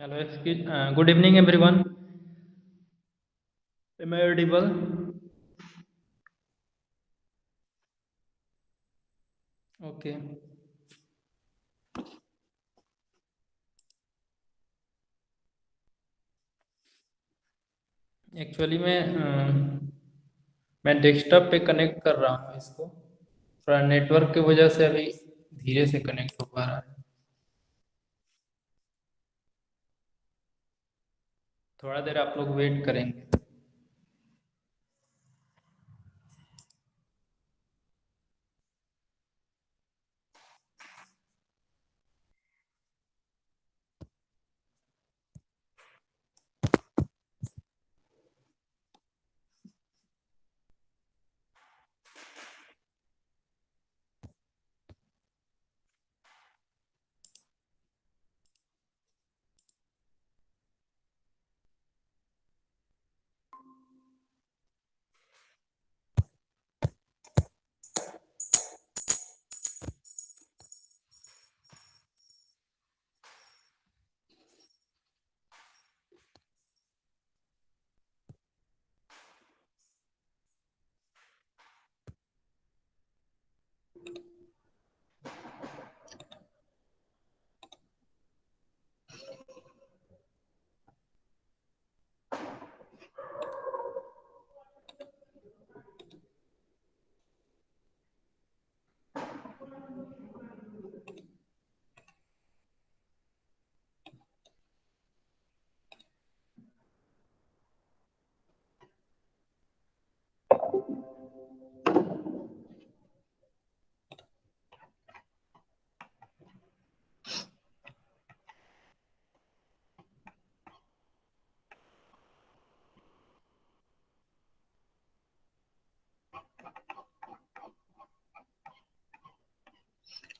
Hello, good evening, everyone. Am I audible? Okay. Actually मैं desktop पे connect कर रहा हूँ इसको। थोड़ा नेटवर्क की वजह से अभी धीरे से कनेक्ट हो पा रहा है। थोड़ा देर आप लोग वेट करेंगे।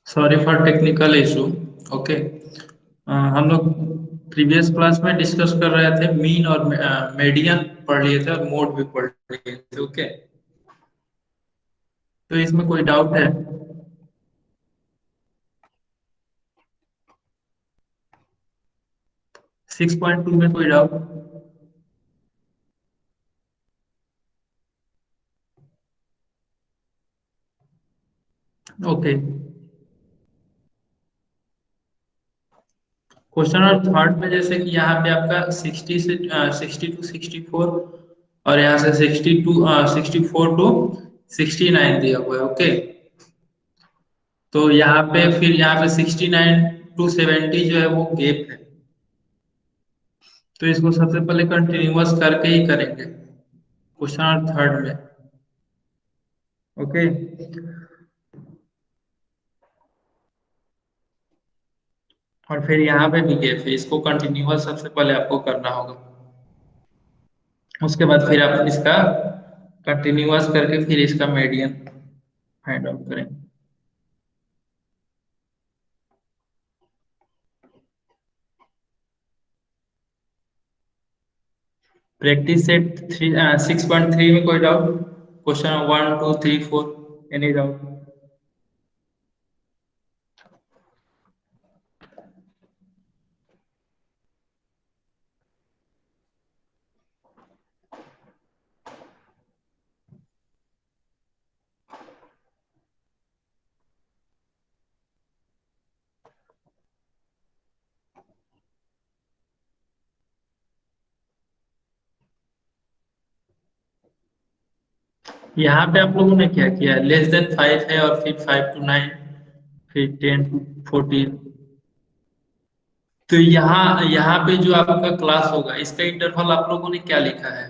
Sorry for technical issue. Okay. हम लोग प्रीवियस क्लास में डिस्कस कर रहे थे, मीन और मीडियन पढ़ लिए थे और मोड भी पढ़ लिए थे। ओके। तो इसमें कोई डाउट है? 6.2 में कोई डाउट? ओके। क्वेश्चन और थर्ड में जैसे कि यहाँ पे आपका 60 से 62 64 और यहाँ से 64 टू 69 दिया हुआ है। ओके। तो यहाँ पे फिर यहाँ पे 69 टू 70 जो है वो गैप है। तो इसको सबसे पहले कंटिन्यूअस करके ही करेंगे क्वेश्चन और थर्ड में। ओके। और फिर यहाँ पे भी गैप है, इसको कंटिन्यूअस सबसे पहले आपको करना होगा। उसके बाद फिर आप इसका कंटिन्यूअस करके फिर इसका मीडियन फाइंड आउट करेंगे। प्रैक्टिस सेट 6.3 में कोई डाउट? Question 1 2 3 4, any doubt? यहाँ पे आप लोगों ने क्या किया? लेस देन 5 है और फिर 5 to 9, फिर 10 to 14। तो यहाँ यहाँ पे जो आपका क्लास होगा इसका इंटरवल आप लोगों ने क्या लिखा है?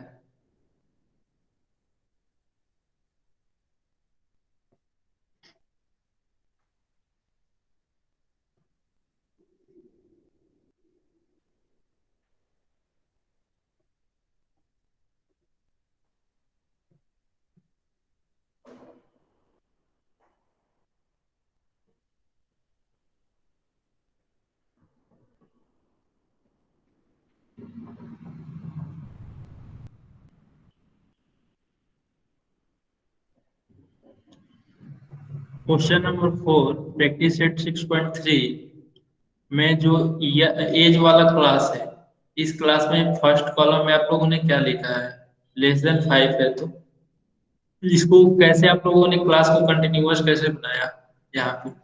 Question number 4, practice set 6.3। में जो एज वाला क्लास है, इस क्लास में फर्स्ट कॉलम में आप लोगों ने क्या लिखा है, <5 है। तो इसको कैसे आप लोगों ने क्लास को कंटिन्यूअस कैसे बनाया यहाँ पे।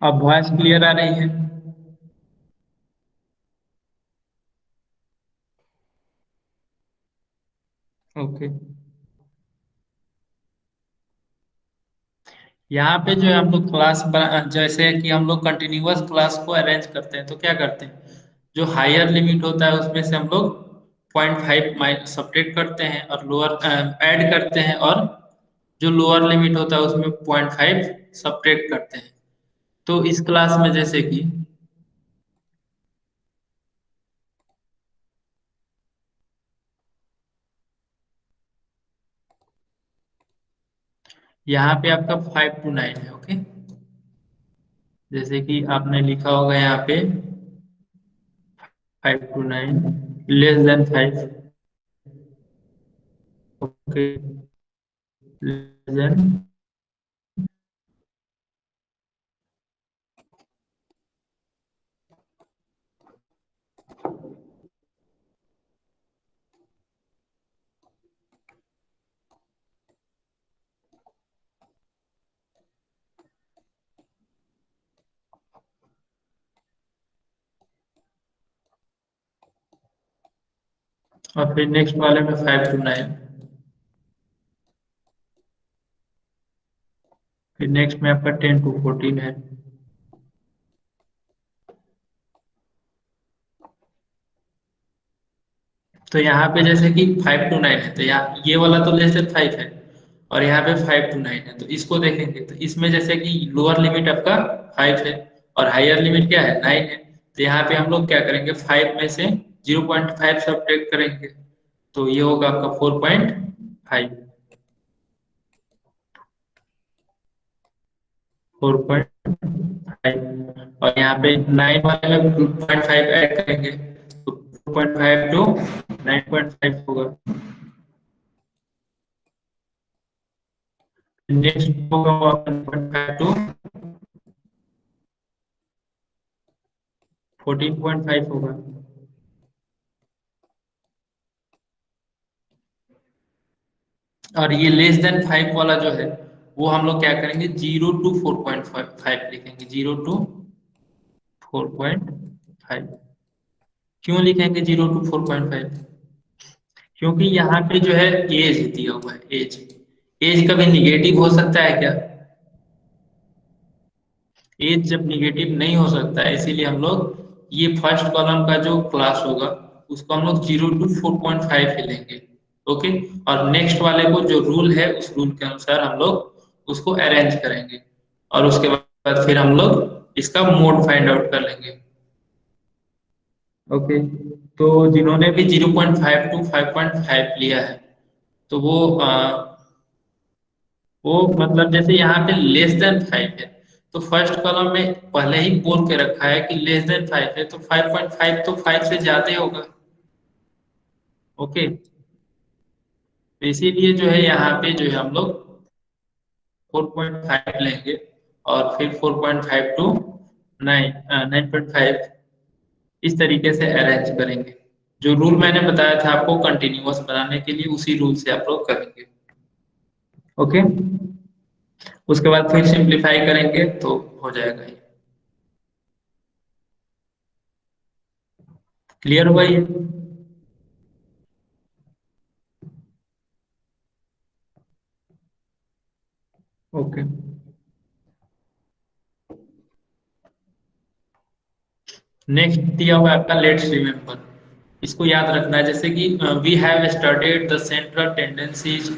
अब वॉइस क्लियर आ रही है। ओके। यहाँ पे जो है हम लोग जैसे कि हम लोग कंटिन्यूअस क्लास को अरेंज करते हैं तो क्या करते हैं, जो हायर लिमिट होता है उसमें से हम लोग 0.5 सब्ट्रैक्ट करते हैं और लोअर ऐड करते हैं, और जो लोअर लिमिट होता है उसमें 0.5 सब्ट्रैक्ट करते हैं। तो इस क्लास में जैसे कि यहाँ पे आपका 5 to 9 है। ओके, जैसे कि आपने लिखा होगा यहाँ पे 5 to 9 <5। Okay, less than. और फिर नेक्स्ट वाले में 5 to 9। फिर नेक्स्ट में आपका 10 to 14 है। तो यहाँ पे जैसे कि 5 to 9 है, तो यहाँ ये वाला तो लेस देन 5 है, और यहाँ पे 5 to 9 है। तो इसको देखेंगे तो इसमें जैसे कि लोअर लिमिट आपका 5 है और हायर लिमिट क्या है, 9 है। तो यहाँ पे हम लोग क्या करेंगे, 5 में से 0.5 सब्ट्रैक्ट करेंगे, तो ये होगा आपका 4.5। 4.5, और यहाँ पे 9 वाले में 2.5 ऐड करेंगे, तो 4.5 to 9.5 होगा। नेक्स्ट होगा वो आपका 1.5 to 14.5 होगा। और ये लेस देन 5 वाला जो है, वो हम लोग क्या करेंगे, 0 to 4.5 लिखेंगे, 0 to 4.5। क्यों लिखेंगे 0 to 4.5, क्योंकि यहाँ पे जो है एज दिया हुआ है, एज। एज कभी निगेटिव हो सकता है क्या, एज जब निगेटिव नहीं हो सकता है, इसीलिए हम लोग ये फर्स्ट कॉलम का जो क्लास होगा उसको हम लोग 0 to 4.5 ही लेंगे। ओके, और नेक्स्ट वाले को जो रूल है उस रूल के अनुसार हम लोग उसको अरेंज करेंगे, और उसके बाद फिर हम लोग इसका मोड फाइंड आउट कर लेंगे। ओके, तो जिन्होंने भी 0.5 to 5.5 लिया है, तो वो मतलब जैसे यहाँ पे लेस देन 5 है, तो फर्स्ट कॉलम में पहले ही बोल के रखा है कि लेस देन 5 है, तो 5.5 तो 5 से ज्यादा ही होगा। ओके, तो इसीलिए जो है यहाँ पे जो है हम लोग 4.5 लेंगे, और फिर 4.5 to 9, 9.5, इस तरीके से अरेंज करेंगे। जो रूल मैंने बताया था आपको कंटिन्यूअस बनाने के लिए, उसी रूल से आप लोग करेंगे। ओके, उसके बाद फिर सिंप्लीफाई करेंगे तो हो जाएगा ये। क्लियर हुआ ये। ओके, नेक्स्ट दिया हुआ है आपका लेट्स रिमेम्बर। इसको याद रखना है, जैसे कि we have studied the central tendencies,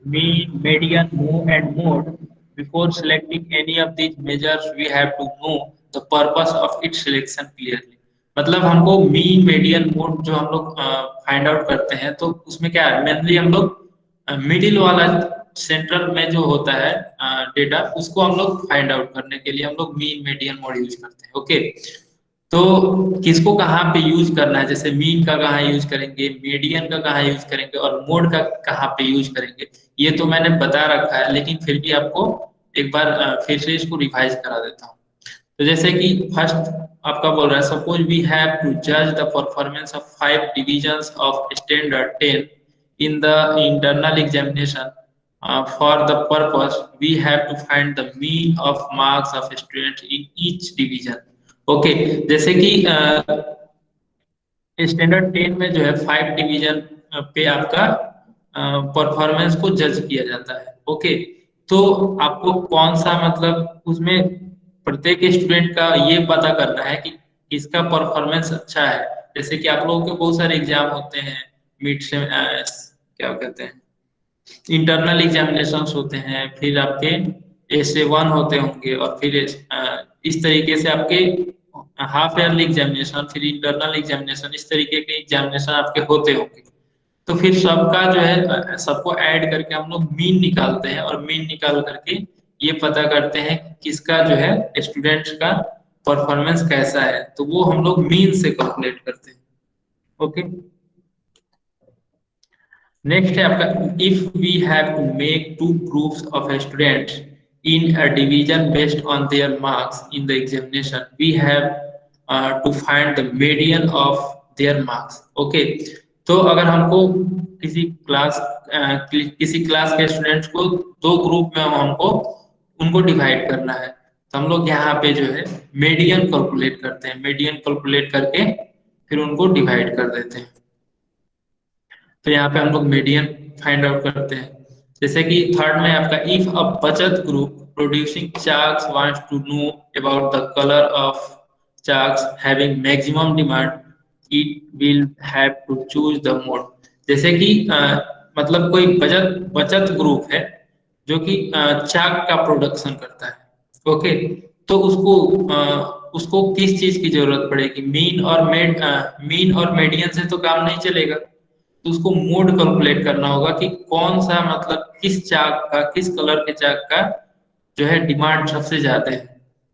mean, median, move and mode. Before selecting any of these measures we have to know the purpose of its selection clearly. मतलब हमको मीन, मीडियन, मोड जो हम लोग फाइंड आउट करते हैं, तो उसमें क्या है, मेनली हम लोग मिडिल वाला सेंट्रल में जो होता है डेटा, उसको हम लोग फाइंड आउट करने के लिए हम लोग मीन मीडियन मोड यूज करते हैं। ओके, तो किसको कहाँ पे यूज करना है, जैसे मीन का कहाँ यूज करेंगे, मीडियन का कहाँ यूज करेंगे और मोड का कहाँ पे यूज करेंगे, ये तो मैंने बता रखा है, लेकिन फिर भी आपको एक बार फिर से इसको रिवाइज करा देता हूँ। तो जैसे कि फर्स्ट आपका बोल रहा है, सपोज वी हैव टू जज the performance of 5 divisions of standard 10 in the internal examination. For the purpose, we have to find the mean of marks of students in each division. Okay okay, जैसे कि standard 10 में जो है 5 division पे आपका performance को जज किया जाता है। ओके, तो आपको कौन सा मतलब उसमें प्रत्येक स्टूडेंट का ये पता करना है कि किसका परफॉर्मेंस अच्छा है। जैसे कि आप लोगों के बहुत सारे एग्जाम होते हैं, मिड से क्या कहते हैं, इंटरनल एग्जामिनेशंस होते हैं, फिर आपके SA1 होते होंगे, और फिर इस तरीके से आपके हाफ ईयरली एग्जामिनेशन, फिर इंटरनल एग्जामिनेशन, इस तरीके के एग्जामिनेशन आपके होते होंगे। तो फिर सबका जो है सबको ऐड करके हम लोग मीन निकालते हैं, और मीन निकाल करके ये पता करते हैं कि किसका जो है स्टूडेंट्स का परफॉर्मेंस कैसा है, तो वो हम लोग मीन से कैलकुलेट करते हैं। ओके, नेक्स्ट है आपका, if we have to make two groups of students in a division based on their marks in the examination, we have to find the median of their marks. Okay, तो अगर हमको किसी class किसी class के students को दो group में हमको उनको डिवाइड करना है, तो हम लोग यहाँ पे जो है मीडियन कैलकुलेट करते हैं, मीडियन कैलकुलेट करके फिर उनको डिवाइड कर देते हैं। तो यहाँ पे हम लोग मीडियन फाइंड आउट करते हैं। जैसे कि थर्ड में आपका, इफ अ बचत group producing charts wants to know about the colour of charts having maximum demand, it will have to choose the mode. जैसे कि मतलब कोई बचत बचत ग्रुप है जो कि चाक का प्रोडक्शन करता है। ओके, तो उसको किस चीज की जरूरत पड़ेगी, मीन और मीडियन से तो काम नहीं चलेगा, तो उसको मोड कैलकुलेट करना होगा कि कौन सा मतलब किस चाक का, किस कलर के चाक का जो है डिमांड सबसे ज्यादा है,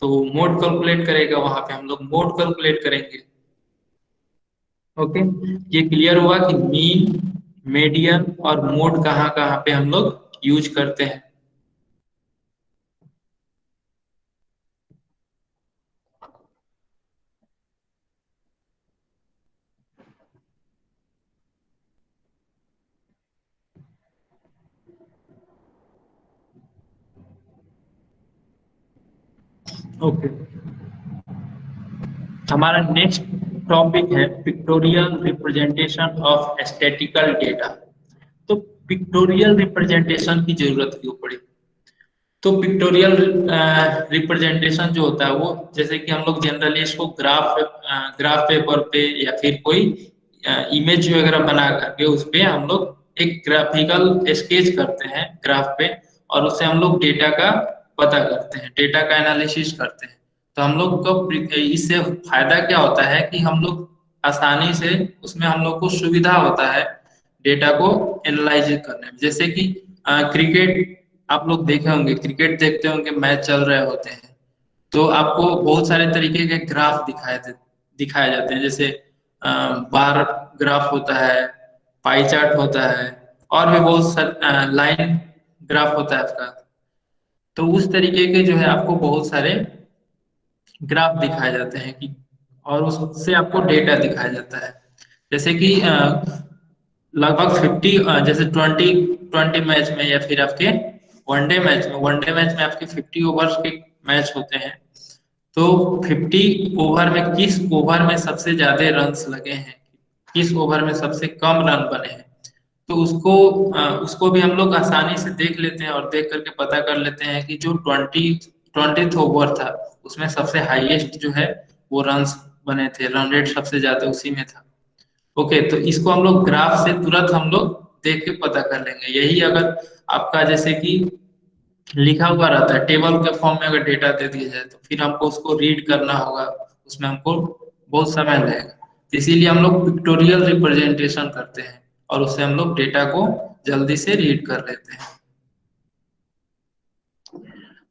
तो वो मोड कैलकुलेट करेगा, वहां पे हम लोग मोड कैलकुलेट करेंगे। ओके, ये क्लियर हुआ कि मीन, मीडियन और मोड कहाँ कहाँ पे हम लोग यूज करते हैं। ओके, हमारा नेक्स्ट टॉपिक है pictorial representation of statistical data. तो पिक्टोरियल रिप्रेजेंटेशन की जरूरत क्यों पड़ी? तो पिक्टोरियल रिप्रेजेंटेशन जो होता है वो, जैसे कि हम लोग जनरली इसको ग्राफ पेपर पे या फिर कोई इमेज वगैरह बना करके उस पे हम लोग एक ग्राफिकल स्केच करते हैं ग्राफ पे, और उससे हम लोग डेटा का पता करते हैं, डेटा का एनालिसिस करते हैं। तो हम लोग को इससे फायदा क्या होता है कि हम लोग आसानी से उसमें हम लोग को सुविधा होता है डेटा को एनालाइज करने में। जैसे कि क्रिकेट आप लोग देखे होंगे, क्रिकेट देखते होंगे, मैच चल रहे होते हैं, तो आपको बहुत सारे तरीके के ग्राफ दिखाए जाते हैं, जैसे बार ग्राफ होता है, पाई चार्ट होता है, और भी बहुत सारे लाइन ग्राफ होता है आपका। तो उस तरीके के जो है आपको बहुत सारे ग्राफ दिखाए जाते हैं कि, और उससे आपको डेटा दिखाया जाता है। जैसे कि लगभग 50, जैसे 20 मैच में या फिर आपके वनडे मैच में आपके 50 ओवर्स के मैच होते हैं, तो 50 ओवर में किस ओवर में सबसे ज्यादा रन्स लगे हैं, किस ओवर में सबसे कम रन बने हैं, तो उसको भी हम लोग आसानी से देख लेते हैं, और देख करके पता कर लेते हैं कि जो 20th ओवर था उसमें सबसे हाईएस्ट जो है वो रन्स बने थे, रन रेट सबसे ज्यादा उसी में था। ओके, तो इसको हम लोग ग्राफ से तुरंत हम लोग देख के पता कर लेंगे। यही अगर आपका जैसे कि लिखा हुआ रहता है टेबल के फॉर्म में, अगर डेटा दे दिया जाए तो फिर हमको उसको रीड करना होगा, उसमें हमको बहुत समय लगेगा। तो इसीलिए हम लोग पिक्टोरियल रिप्रेजेंटेशन करते हैं, और उससे हम लोग डेटा को जल्दी से रीड कर लेते हैं।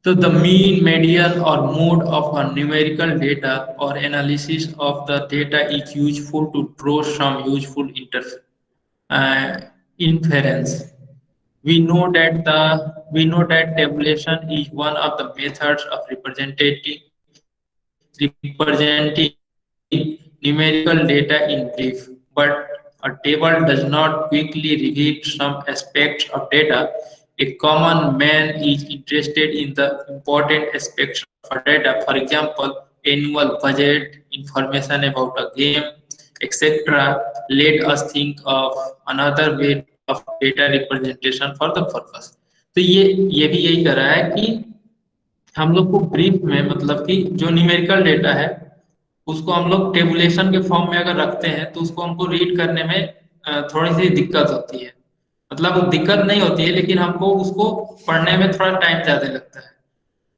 तो द मीन, मीडियन और mode of a numerical data or analysis of the data is useful to draw some useful uh, inference. We know that tabulation is one of the methods of representing numerical data in brief, but a table does not quickly reveal some aspects of data. A common man is interested in the important aspects of a data, for example, annual budget, information about a game, etc. Let us think of another way of data representation for the purpose. तो ये भी यही कर रहा है कि हम लोग को ब्रीफ में, मतलब कि जो न्यूमेरिकल डेटा है उसको हम लोग टेबुलेशन के फॉर्म में अगर रखते हैं तो उसको हमको रीड करने में थोड़ी सी दिक्कत होती है। मतलब दिक्कत नहीं होती है, लेकिन हमको उसको पढ़ने में थोड़ा टाइम ज्यादा लगता है।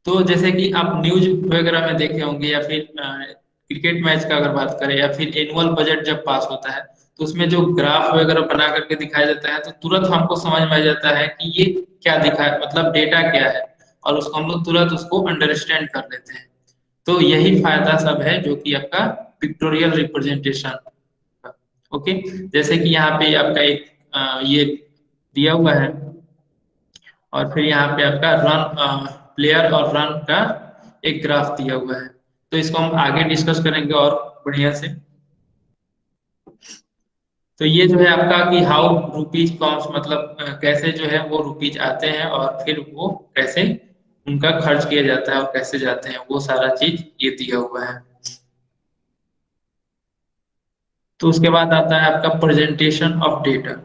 तो जैसे कि आप न्यूज वगैरह में देखे होंगे, या फिर क्रिकेट मैच का अगर बात करें, या फिर एनुअल बजट जब पास होता है तो उसमें जो ग्राफ वगैरह बना करके दिखाया जाता है तो तुरंत हमको समझ में आ जाता है कि ये क्या दिखा है, मतलब डेटा क्या है, और उसको हम लोग तुरंत उसको अंडरस्टैंड कर लेते हैं। तो यही फायदा सब है जो कि आपका पिक्टोरियल रिप्रेजेंटेशन का। ओके, जैसे कि यहाँ पे आपका एक ये दिया हुआ है, और फिर यहाँ पे आपका रन प्लेयर और रन का एक ग्राफ दिया हुआ है। तो इसको हम आगे डिस्कस करेंगे और बढ़िया से। तो ये जो है आपका कि हाउ रुपीज कॉम्स, मतलब कैसे जो है वो रुपीज आते हैं और फिर वो कैसे उनका खर्च किया जाता है और कैसे जाते हैं, वो सारा चीज ये दिया हुआ है। तो उसके बाद आता है आपका प्रेजेंटेशन ऑफ डेटा।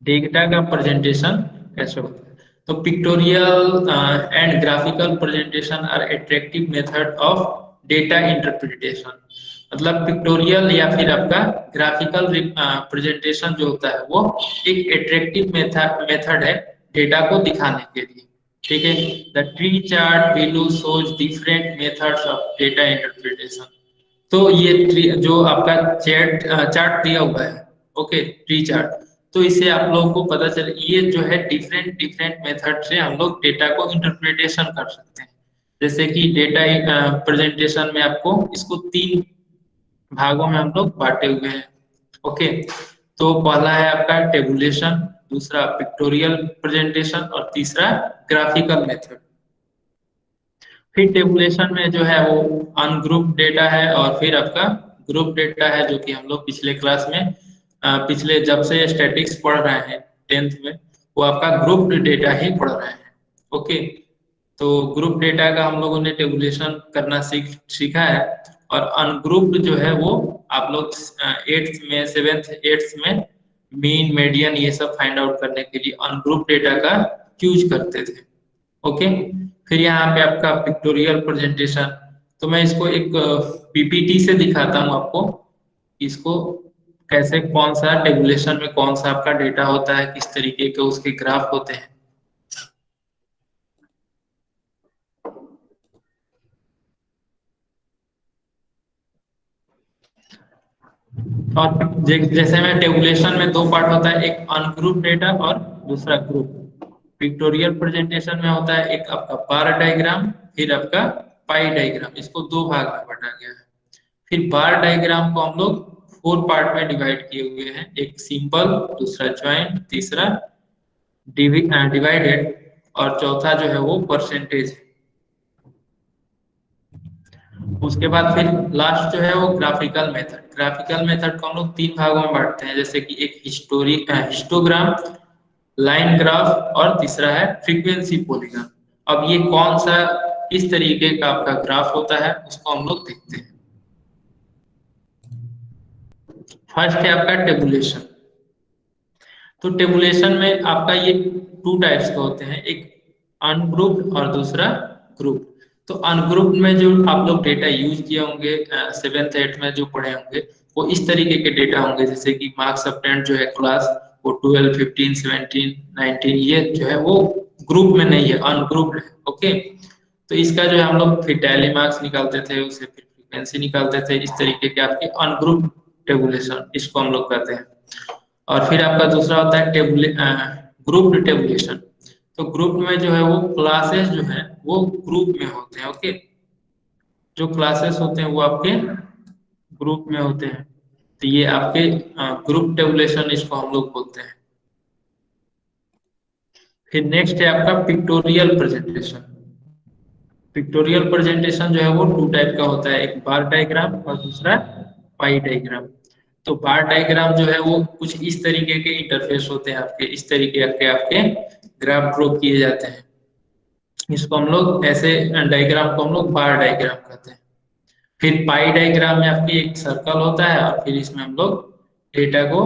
डेटा का प्रेजेंटेशन कैसे होता है? तो pictorial and graphical presentation are attractive method of data interpretation. मतलब पिक्टोरियल या फिर आपका ग्राफिकल प्रेजेंटेशन जो होता है वो एक एट्रैक्टिव मेथड है डेटा को दिखाने के लिए। ठीक है, the tree chart below shows different methods of data interpretation. तो ये जो आपका चैट चार्ट दिया हुआ है, ओके, ट्री चार्ट, तो इससे आप लोगों को पता चले ये जो है डिफरेंट डिफरेंट मेथड से हम लोग डेटा को इंटरप्रिटेशन कर सकते हैं। जैसे कि डेटा प्रेजेंटेशन में आपको इसको 3 भागों में हम लोग बांटे हुए हैं। ओके, तो पहला है आपका टेबुलेशन, दूसरा पिक्टोरियल प्रेजेंटेशन और तीसरा ग्राफिकल मेथड। फिर टेबुलेशन में जो है वो अनग्रुप डेटा है, और फिर आपका ग्रुप डेटा है, जो कि हम लोग पिछले क्लास में पिछले जब से स्टैटिक्स पढ़ रहे हैं 10th में, वो आपका ग्रुप डेटा ही पढ़ रहे हैं। ओके, तो ग्रुप डेटा का हम लोगों ने टेबुलेशन करना सीखा है, और अनग्रुप्ड जो है वो आप लोग 8th में 7th 8th में मीन मीडियन ये सब फाइंड आउट करने के लिए अनग्रुप डेटा का यूज करते थे। ओके, फिर यहाँ पे आपका पिक्टोरियल प्रेजेंटेशन। तो मैं इसको एक पीपीटी से दिखाता हूँ आपको, इसको कैसे कौन सा टेबुलेशन में कौन सा आपका डेटा होता है, किस तरीके के उसके ग्राफ होते हैं। और जैसे में टेबुलेशन में 2 पार्ट होता है, एक अनग्रुप डेटा और दूसरा ग्रुप। पिक्टोरियल प्रेजेंटेशन में होता है एक आपका बार डायग्राम, फिर आपका पाई डायग्राम, इसको 2 भाग में बांटा गया है। फिर बार डायग्राम को हम लोग 4 पार्ट में डिवाइड किए हुए हैं, एक सिंपल, दूसरा ज्वाइंट, तीसरा डिवाइडेड, और चौथा जो है वो परसेंटेज। उसके बाद फिर लास्ट जो है वो ग्राफिकल मेथड। ग्राफिकल मेथड को हम लोग 3 भागों में बांटते हैं, जैसे कि एक हिस्टोग्राम, लाइन ग्राफ, और तीसरा है फ्रीक्वेंसी पॉलीगॉन। अब ये कौन सा किस तरीके का आपका ग्राफ होता है उसको हम लोग देखते हैं। फर्स्ट है आपका टेबुलेशन। तो टेबुलेशन में आपका ये 2 टाइप्स के होते हैं, एक अनग्रुप्ड और दूसरा ग्रुप। तो अनग्रुप्ड में जो आप लोग डेटा यूज किए होंगे 7th 8th में जो पढ़े होंगे, वो इस तरीके के डेटा होंगे, जैसे कि मार्क्स अटेंड जो है क्लास, वो 12 15 17 19, ये जो है वो ग्रुप में नहीं है, अनग्रुप्ड है। ओके, तो इसका जो है हम लोग फिर टैली मार्क्स निकालते थे, उससे फिर फ्रीक्वेंसी निकालते थे, इस तरीके के आपके अनग्रुप्ड टेबुलेशन, इसको हम लोग कहते हैं। और फिर आपका दूसरा होता है ग्रुप्ड टेबुलेशन। तो ग्रुप में जो है वो क्लासेस जो है वो ग्रुप में होते हैं। ओके, जो क्लासेस होते हैं वो आपके ग्रुप में होते हैं। तो ये आपके ग्रुप टेबुलेशन इसको हम लोग बोलते हैं। फिर नेक्स्ट है आपका पिक्टोरियल प्रेजेंटेशन। पिक्टोरियल प्रेजेंटेशन जो है वो टू टाइप का होता है, एक बार डायग्राम और दूसरा पाई डायग्राम। तो बार डायग्राम जो है वो कुछ इस तरीके के इंटरफेस होते हैं आपके, इस तरीके के आपके ग्राफ ड्रॉ किए जाते हैं। इसको हम लोग ऐसे डायग्राम को हम लोग बार डायग्राम कहते हैं। फिर पाई डायग्राम में आपकी एक सर्कल होता है और फिर इसमें हम लोग डेटा को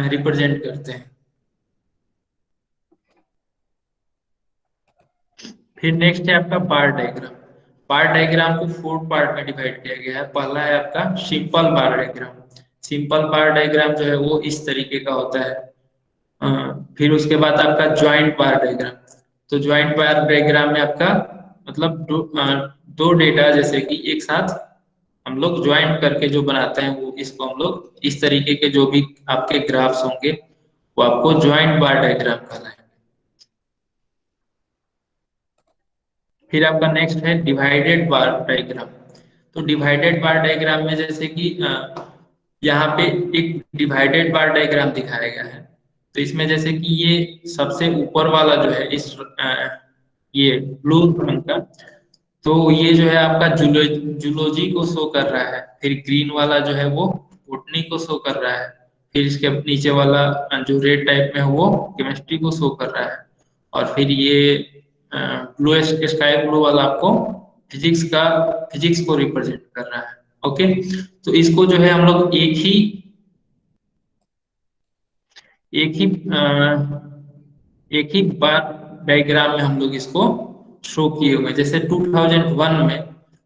रिप्रेजेंट करते हैं। फिर नेक्स्ट है आपका बार डायग्राम। बार डायग्राम को फोर पार्ट में डिवाइड किया गया है। पहला है आपका सिंपल बार डायग्राम। सिंपल बार डायग्राम जो है वो इस तरीके का होता है। फिर उसके बाद आपका ज्वाइंट बार डायग्राम। तो ज्वाइंट बार डायग्राम में आपका मतलब दो डेटा जैसे कि एक साथ हम लोग ज्वाइंट करके जो बनाते हैं वो इसको हम लोग इस तरीके के जो भी आपके ग्राफ्स होंगे वो आपको ज्वाइंट बार डायग्राम कहलाएंगे। फिर आपका नेक्स्ट है डिवाइडेड बार डायग्राम। तो डिवाइडेड बार डायग्राम में जैसे कि यहाँ पे एक डिवाइडेड बार डायग्राम दिखाया गया है। तो इसमें जैसे कि ये सबसे ऊपर वाला जो है ये ब्लू रंग का, तो ये जो है आपका जूलॉजी को शो कर रहा है। फिर ग्रीन वाला जो है वो बोटनी को शो कर रहा है। फिर इसके नीचे वाला जो रेड टाइप में है वो केमिस्ट्री को शो कर रहा है। और फिर ये ब्लू स्काई ब्लू वाला आपको फिजिक्स को रिप्रेजेंट कर रहा है। ओके, तो इसको जो है हम लोग एक ही एक ही बार डायग्राम में हम लोग इसको शो किए हुए हैं। जैसे 2001 में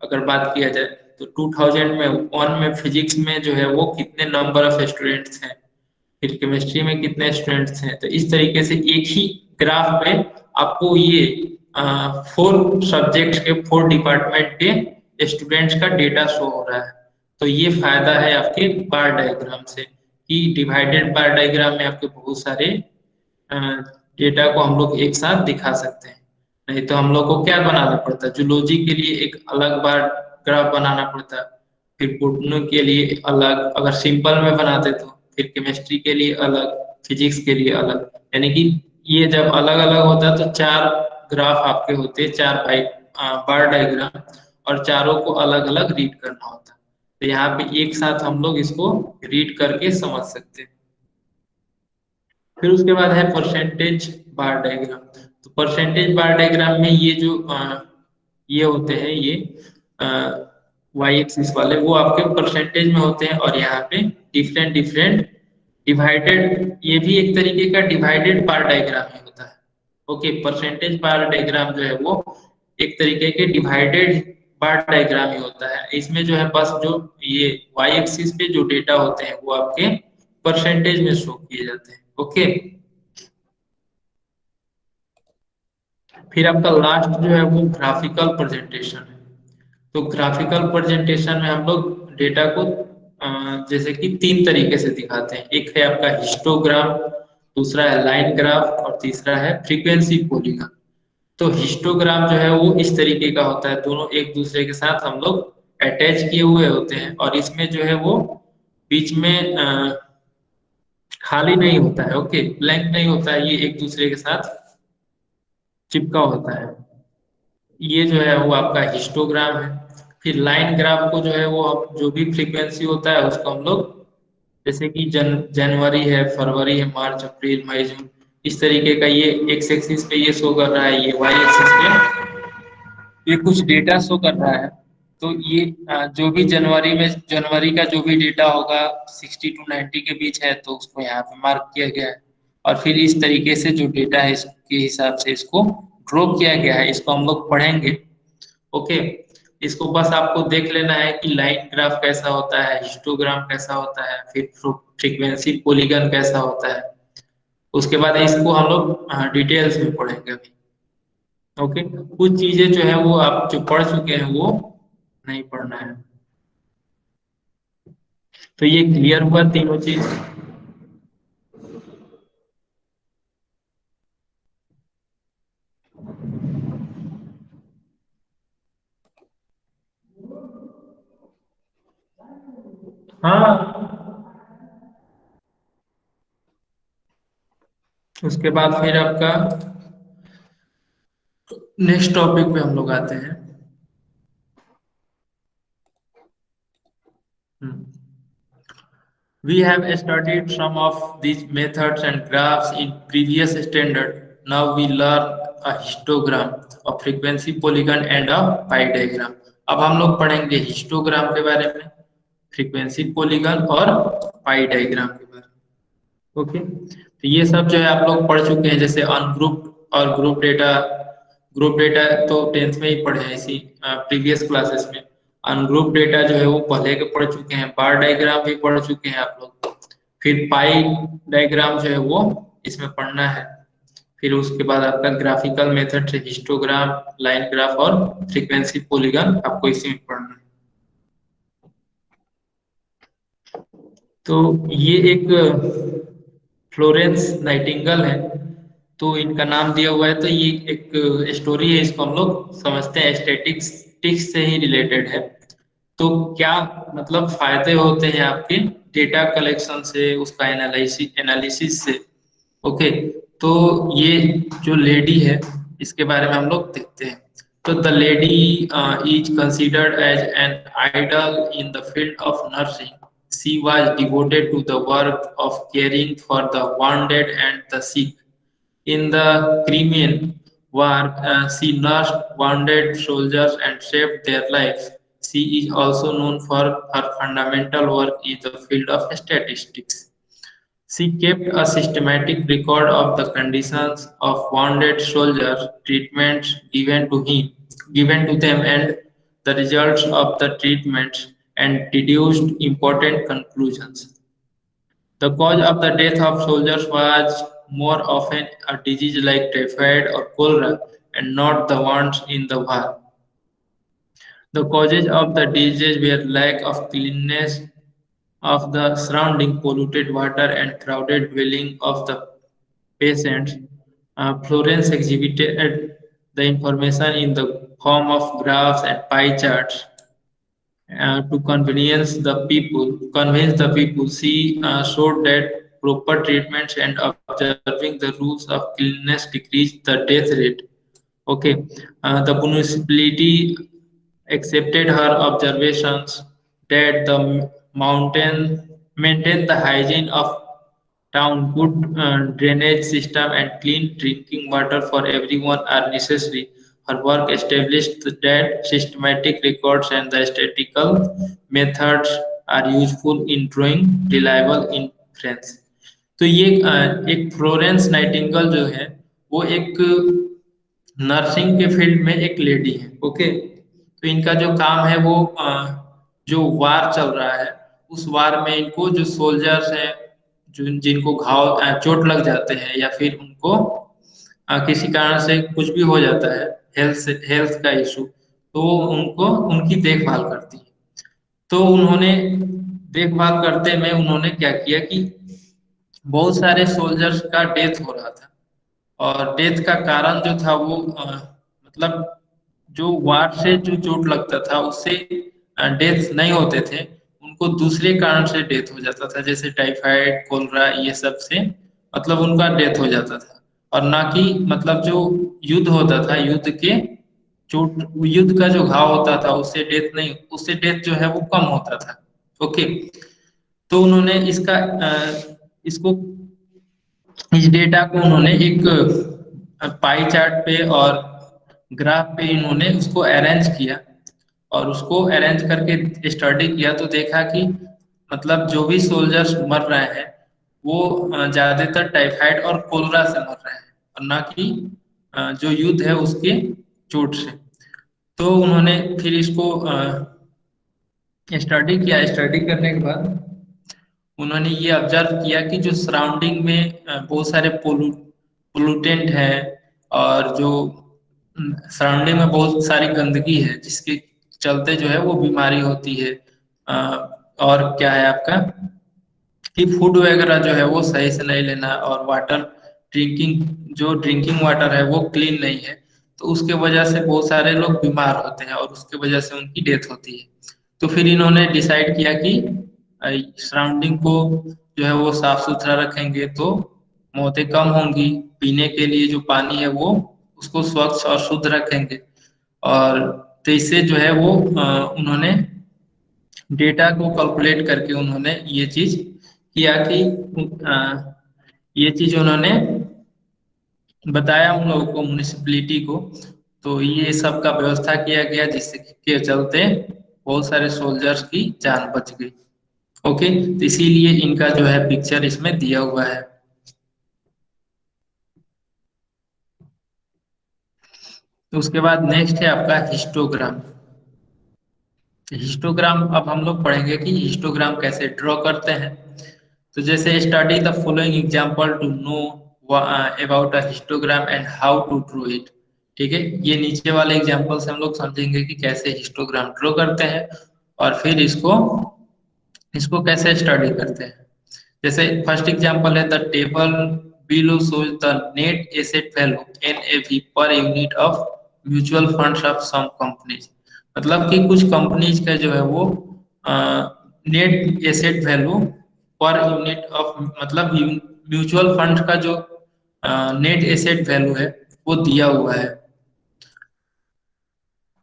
अगर बात किया जाए तो 2001 में फिजिक्स में जो है वो कितने नंबर ऑफ स्टूडेंट्स हैं, फिर केमिस्ट्री में कितने स्टूडेंट्स हैं। तो इस तरीके से एक ही ग्राफ पे आपको ये फोर सब्जेक्ट्स के फोर डिपार्टमेंट के स्टूडेंट्स का डेटा शो हो रहा है। तो ये फायदा है आपके बार डायग्राम से कि डिवाइडेड बार डायग्राम में आपके बहुत सारे डेटा को हम लोग एक साथ दिखा सकते हैं। नहीं तो हम लोग को क्या बनाना पड़ता है, जूलॉजी के लिए एक अलग बार ग्राफ बनाना पड़ता है, फिर बोटनी के लिए अलग, अगर सिंपल में बनाते तो फिर केमिस्ट्री के लिए अलग, फिजिक्स के लिए अलग। यानी कि ये जब अलग अलग होता है तो चार ग्राफ आपके होते हैं, चार बार डायग्राम, और चारों को अलग अलग रीड करना होता है। तो यहाँ पे एक साथ हम लोग इसको रीड करके समझ सकते हैं। फिर उसके बाद है परसेंटेज बार डायग्राम। तो परसेंटेज बार डायग्राम में ये जो ये होते हैं, ये वाई एक्सिस वाले वो आपके परसेंटेज में होते हैं, और यहाँ पे डिफरेंट डिफरेंट डिवाइडेड, ये भी एक तरीके का डिवाइडेड बार डायग्राम ही होता है। ओके, परसेंटेज बार डायग्राम जो है वो एक तरीके के डिवाइडेड बार डायग्राम ही होता है। इसमें जो है बस जो ये वाई एक्सिस पे जो डेटा होते हैं वो आपके परसेंटेज में शो किए जाते हैं। ओके, फिर आपका लास्ट जो है वो ग्राफिकल प्रेजेंटेशन है। तो ग्राफिकल प्रेजेंटेशन में हम लोग डेटा को जैसे कि तीन तरीके से दिखाते हैं। एक है आपका हिस्टोग्राम, दूसरा है लाइन ग्राफ, और तीसरा है फ्रीक्वेंसी पॉलीगॉन। तो हिस्टोग्राम जो है वो इस तरीके का होता है, दोनों एक दूसरे के साथ हम लोग अटैच किए हुए होते हैं, और इसमें जो है वो बीच में खाली नहीं होता है। ओके, ब्लैंक नहीं होता है, ये एक दूसरे के साथ चिपका होता है। ये जो है वो आपका हिस्टोग्राम है। फिर लाइन ग्राफ को जो है वो जो भी फ्रीक्वेंसी होता है उसको हम लोग जैसे कि जनवरी है, फरवरी है, मार्च, अप्रैल, मई, जून, इस तरीके का ये एक्स एक्सिस पे ये शो कर रहा है, ये वाई एक्सिस पे ये कुछ डेटा शो कर रहा है। तो ये जो भी जनवरी का जो भी डेटा होगा 60 to 90 के बीच है तो उसको यहाँ पे मार्क किया गया है। और फिर इस तरीके से जो डेटा है इसके हिसाब से इसको ड्रॉ किया गया है, इसको हम लोग पढ़ेंगे। ओके, इसको बस आपको देख लेना है कि लाइन ग्राफ कैसा होता है, हिस्टोग्राम कैसा होता है, फिर फ्रीक्वेंसी पॉलीगॉन कैसा होता है। उसके बाद इसको हम लोग डिटेल्स में पढ़ेंगे अभी। ओके, कुछ चीजें जो है वो आप जो पढ़ चुके हैं वो नहीं पढ़ना है। तो ये क्लियर हुआ तीनों चीज। हाँ, उसके बाद फिर आपका नेक्स्ट टॉपिक पे हम लोग आते हैं। हम्म। We have studied some of these methods and graphs in previous standard. Now we learn a histogram, a frequency polygon and a pie diagram. अब हम लोग पढ़ेंगे हिस्टोग्राम के बारे में, फ्रीक्वेंसी पॉलीगन और पाई डायग्राम के बारे में। ओके, तो ये सब जो है आप लोग पढ़ चुके हैं, जैसे अनग्रुप्ड और ग्रुप डेटा। ग्रुप डेटा तो टेंथ में ही पढ़े हैं इसी प्रीवियस क्लासेस में। अनग्रुप डेटा जो है वो पहले के पढ़ चुके हैं। बार डायग्राम भी पढ़ चुके हैं आप लोग। फिर पाई डायग्राम जो है वो इसमें पढ़ना है। फिर उसके बाद आपका ग्राफिकल मेथड से हिस्टोग्राम, लाइन ग्राफ और फ्रीक्वेंसी पॉलीगन आपको इसी में पढ़ना है। तो ये एक फ्लोरेंस नाइटिंगल है, तो इनका नाम दिया हुआ है। तो ये एक स्टोरी है, इसको हम लोग समझते हैं स्टैटिस्टिक्स से ही रिलेटेड है। तो क्या मतलब फायदे होते हैं आपके डेटा कलेक्शन से, उसका एनालिसिस एनालिसिस से। ओके, तो ये जो लेडी है इसके बारे में हम लोग देखते हैं। तो the lady is considered as an idol in the field of nursing. She was devoted to the work of caring for the wounded and the sick. In the Crimean War, she nursed wounded soldiers and saved their lives. She is also known for her fundamental work in the field of statistics. She kept a systematic record of the conditions of wounded soldiers, treatments given to them, and the results of the treatments, and deduced important conclusions. The cause of the death of soldiers was more often a disease like typhoid or cholera, and not the ones in the war. The causes of the disease were lack of cleanliness of the surrounding, polluted water, and crowded dwelling of the patients. Florence exhibited the information in the form of graphs and pie charts to convince the people. She showed that proper treatments and observing the rules of cleanliness decrease the death rate. Okay, the municipality accepted her observations that the mountain maintain the hygiene of town, good drainage system, and clean drinking water for everyone are necessary. Her work established that systematic records and the statistical methods are useful in drawing reliable inference. तो ये एक Florence Nightingale जो है वो एक nursing के field में एक लेडी है। ओके, तो इनका जो काम है वो जो वार चल रहा है उस वार में इनको जो सोल्जर्स हैं, जो जिनको घाव चोट लग जाते हैं या फिर उनको किसी कारण से कुछ भी हो जाता है, हेल्थ का इशू, तो वो उनको उनकी देखभाल करती है। तो उन्होंने देखभाल करते में उन्होंने क्या किया कि बहुत सारे सोल्जर्स का डेथ हो रहा था, और डेथ का कारण जो था वो मतलब जो वार से जो चोट लगता था उससे डेथ नहीं होते थे, उनको दूसरे कारण से डेथ हो जाता था, जैसे टाइफाइड, कोलरा, ये सब से मतलब उनका डेथ हो जाता था। और ना कि मतलब जो युद्ध होता था, युद्ध का जो घाव होता था उससे डेथ नहीं, उससे डेथ जो है वो कम होता था। ओके, तो उन्होंने इसको इस डेटा को उन्होंने एक पाई चार्ट पे और ग्राफ पे इन्होंने उसको अरेंज किया, और उसको अरेंज करके स्टडी किया तो देखा कि मतलब जो भी सोल्जर्स मर रहे हैं वो ज्यादातर टाइफाइड और कोलरा से मर रहे हैं, और ना कि जो युद्ध है उसके चोट से। तो उन्होंने फिर इसको स्टडी किया। स्टडी करने के बाद उन्होंने ये ऑब्जर्व किया कि जो सराउंडिंग में बहुत सारे पोलूटेंट है, और जो सराउंडिंग में बहुत सारी गंदगी है जिसके चलते जो है वो बीमारी होती है। अ, और क्या है आपका कि फूड वगैरह जो है वो सही से नहीं लेना, और वाटर ड्रिंकिंग वाटर है वो क्लीन नहीं है, तो उसके वजह से बहुत सारे लोग बीमार होते हैं और उसके वजह से उनकी डेथ होती है। तो फिर इन्होंने डिसाइड किया कि सराउंडिंग को जो है वो साफ सुथरा रखेंगे तो मौतें कम होंगी। पीने के लिए जो पानी है वो उसको स्वच्छ और शुद्ध रखेंगे। और तो इससे जो है वो उन्होंने डेटा को कैलकुलेट करके उन्होंने ये चीज किया कि ये चीज उन्होंने बताया उन लोगों को, म्युनिसिपैलिटी को। तो ये सब का व्यवस्था किया गया जिससे के चलते बहुत सारे सोल्जर्स की जान बच गई। ओके, तो इसीलिए इनका जो है पिक्चर इसमें दिया हुआ है। तो उसके बाद नेक्स्ट है आपका हिस्टोग्राम। हिस्टोग्राम अब हम लोग पढ़ेंगे कि हिस्टोग्राम कैसे ड्रॉ करते हैं। तो जैसे study the following example to know about a histogram and how to draw it. ठीक है, ये नीचे वाले एग्जांपल से हम लोग समझेंगे कि कैसे हिस्टोग्राम ड्रॉ करते हैं और फिर इसको इसको कैसे स्टडी करते हैं। जैसे फर्स्ट एग्जांपल है the table below shows the net asset value NAV per unit of mutual funds of some companies. मतलब कि कुछ कंपनीज का जो है वो net asset value per unit of, मतलब म्यूचुअल फंड का जो नेट एसेट वैल्यू है वो दिया हुआ है।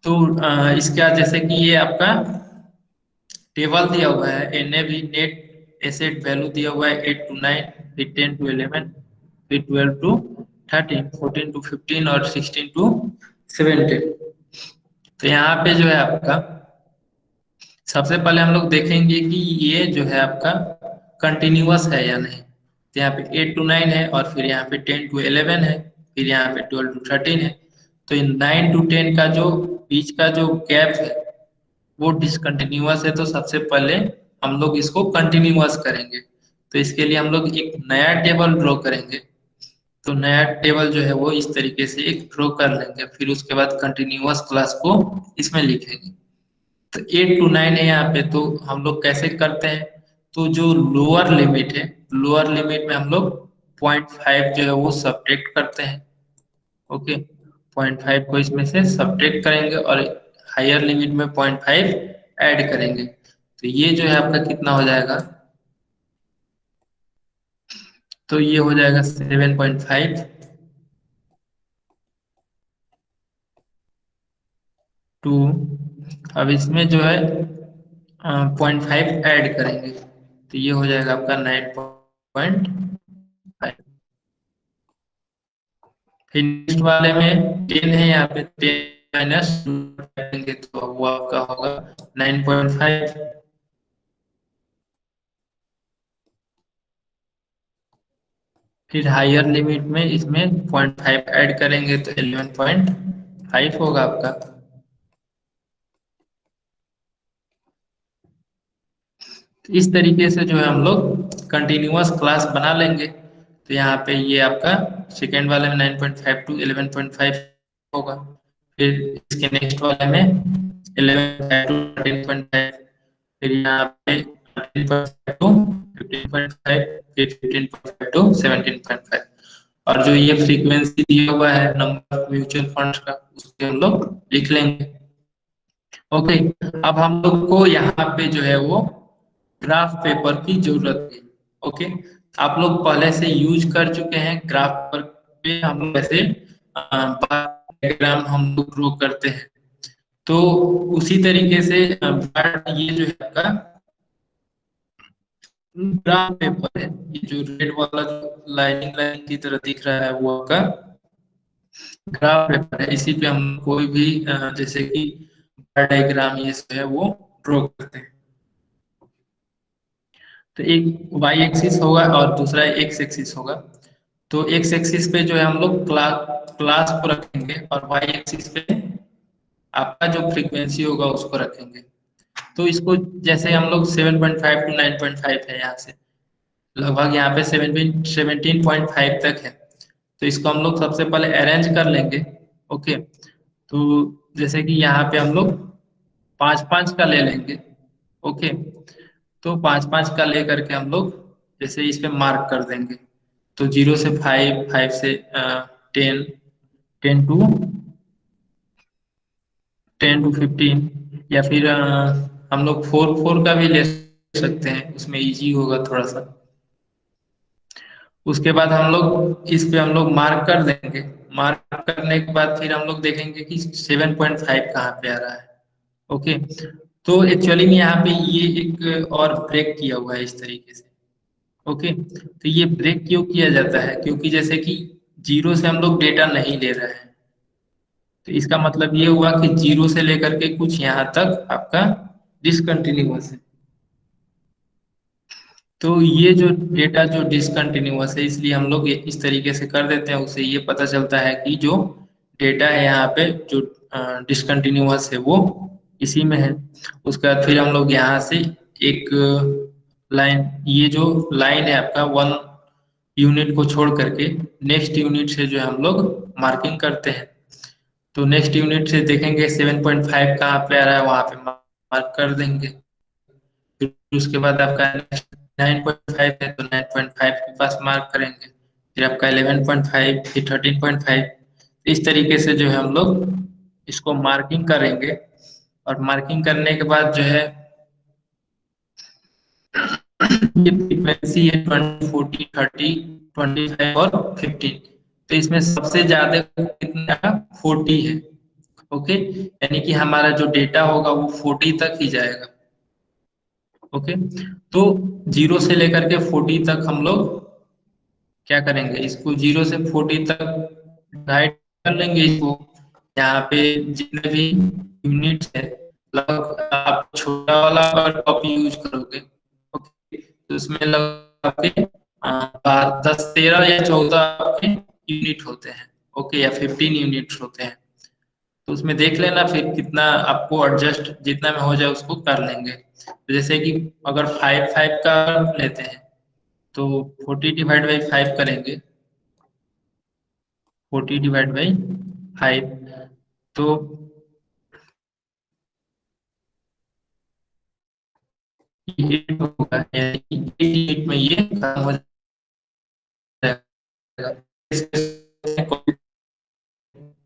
तो इसका जैसे कि ये आपका टेबल दिया हुआ है, NAV नेट एसेट वैल्यू दिया हुआ है 8 to 9, फिर 10 to 11, फिर 12 to 13, 14 to 15 और 16 to 17। तो यहाँ पे जो है आपका सबसे पहले हम लोग देखेंगे कि ये जो है आपका कंटिन्यूअस है या नहीं। तो यहाँ पे 8 to 9 है और फिर यहाँ पे 10 to 11 है, फिर यहाँ पे 12 to 13 है। तो इन 9 to 10 का जो बीच का जो गैप है वो डिसकंटिन्यूअस है। तो सबसे पहले हम लोग इसको कंटिन्यूअस करेंगे। तो इसके लिए हम लोग एक नया टेबल ड्रॉ करेंगे। तो नया टेबल जो है वो इस तरीके से एक ड्रॉ कर लेंगे, फिर उसके बाद कंटिन्यूअस क्लास को इसमें लिखेंगे। तो 8 to 9 है यहाँ पे, तो हम लोग कैसे करते हैं। तो जो लोअर लिमिट है, लोअर लिमिट में हम लोग 0.5 जो है वो सब्ट्रैक्ट करते हैं। ओके, 0.5 को इसमें से सब्ट्रैक्ट करेंगे और हायर लिमिट में 0.5 ऐड करेंगे। तो ये जो है आपका कितना हो जाएगा, तो ये हो जाएगा 7.5 टू। अब इसमें जो है 0.5 ऐड करेंगे तो ये हो जाएगा आपका 9.5। फिर नेक्स्ट वाले में 10 है, यहाँ पे 10 - करेंगे तो वो आपका होगा 9.5। फिर हायर लिमिट में इसमें 0.5 ऐड करेंगे तो 11.5 होगा आपका। तो इस तरीके से जो है हम लोग कंटिन्यूअस क्लास बना लेंगे। तो यहाँ पे ये आपका सेकेंड वाले में 9.5 to 11.5 होगा। फिर इसके नेक्स्ट वाले में 11.5 to 13.5, फिर यहाँ पे 13.5 to 15.5, फिर 15.5 to 17.5। और जो ये फ्रीक्वेंसी दिया हुआ है नंबर ऑफ म्यूचुअल फंड्स का उसके हम लोग लिख लेंगे। ओके, अब हम लोग को यहाँ पे जो है वो ग्राफ पेपर की जरूरत है। ओके, आप लोग पहले से यूज कर चुके हैं ग्राफ पेपर पे, हम लोग ऐसे डायग्राम हम लोग ड्रॉ करते हैं। तो उसी तरीके से ये जो है आपका ग्राफ पेपर है। ये जो रेड वाला जो लाइनिंग लाइन की तरह दिख रहा है वो आपका ग्राफ पेपर है। इसी पे हम कोई भी जैसे कि डायग्राम ये सब है वो ड्रॉ करते हैं। तो एक वाई एक्सिस होगा और दूसरा एक्स एक्सिस होगा। तो एक्स एक्सिस पे जो है हम लोग क्लास क्लास को रखेंगे और वाई एक्सिस पे आपका जो फ्रीक्वेंसी होगा उसको रखेंगे। तो इसको जैसे हम लोग 7.5 to 9.5 है, यहाँ से लगभग यहाँ पे 17.5 तक है। तो इसको हम लोग सबसे पहले अरेंज कर लेंगे। ओके, तो जैसे कि यहाँ पे हम लोग 5-5 का ले लेंगे। ओके, तो 5-5 का ले करके हम लोग जैसे इस पे मार्क कर देंगे। तो 0 से 5, 5 से 10, 10 to 15, या फिर हम लोग 4-4 का भी ले सकते हैं, उसमें इजी होगा थोड़ा सा। उसके बाद हम लोग इस पे हम लोग मार्क कर देंगे। मार्क करने के बाद फिर हम लोग देखेंगे कि 7.5 कहाँ पे आ रहा है। ओके, तो एक्चुअली में यहाँ पे ये एक और ब्रेक किया हुआ है इस तरीके से। ओके, तो ये ब्रेक क्यों किया जाता है, क्योंकि जैसे कि जीरो से हम लोग डेटा नहीं ले रहे हैं, तो इसका मतलब ये हुआ कि जीरो से लेकर के कुछ यहाँ तक आपका डिसकंटिन्यूअस है। तो ये जो डेटा जो डिसकंटिन्यूअस है, इसलिए हम लोग ये इस तरीके से कर देते हैं, उससे ये पता चलता है कि जो डेटा है यहाँ पे जो डिसकंटिन्यूअस है वो इसी में है। उसके बाद फिर हम लोग यहाँ से एक लाइन, ये जो लाइन है आपका वन यूनिट को छोड़ करके नेक्स्ट यूनिट से जो है हम लोग मार्किंग करते हैं। तो नेक्स्ट यूनिट से देखेंगे 7.5 कहाँ पे आ रहा है, वहां पे मार्क कर देंगे। फिर उसके बाद आपका 9.5 है तो 9.5 के पास मार्क करेंगे। फिर आपका 11.5, फिर 13.5, इस तरीके से जो है हम लोग इसको मार्किंग करेंगे। और मार्किंग करने के बाद जो है ये फ्रीक्वेंसी है 20, 40, 30, 25 और 15। तो इसमें सबसे ज्यादा कितना 40 है। ओके, यानी कि हमारा जो डेटा होगा वो 40 तक ही जाएगा। ओके, तो जीरो से लेकर के 40 तक हम लोग क्या करेंगे, इसको जीरो से 40 तक डिवाइड कर लेंगे इसको। यहाँ पे जितने भी यूनिट्स है, लगभग आप छोटा वाला अगर कॉपी यूज करोगे, ओके, तो उसमें लगभग आपके 10, 13 या 14 आपके यूनिट होते हैं। ओके, या 15 यूनिट्स होते हैं। तो उसमें देख लेना, फिर कितना आपको एडजस्ट जितना में हो जाए उसको कर लेंगे। तो जैसे कि अगर 5 5 का लेते हैं तो 40 डिवाइड बाई 5 करेंगे। 40 डिवाइड बाई 5, तो ये 8 होगा, यानी कि 8 में ये खत्म हो जाएगा।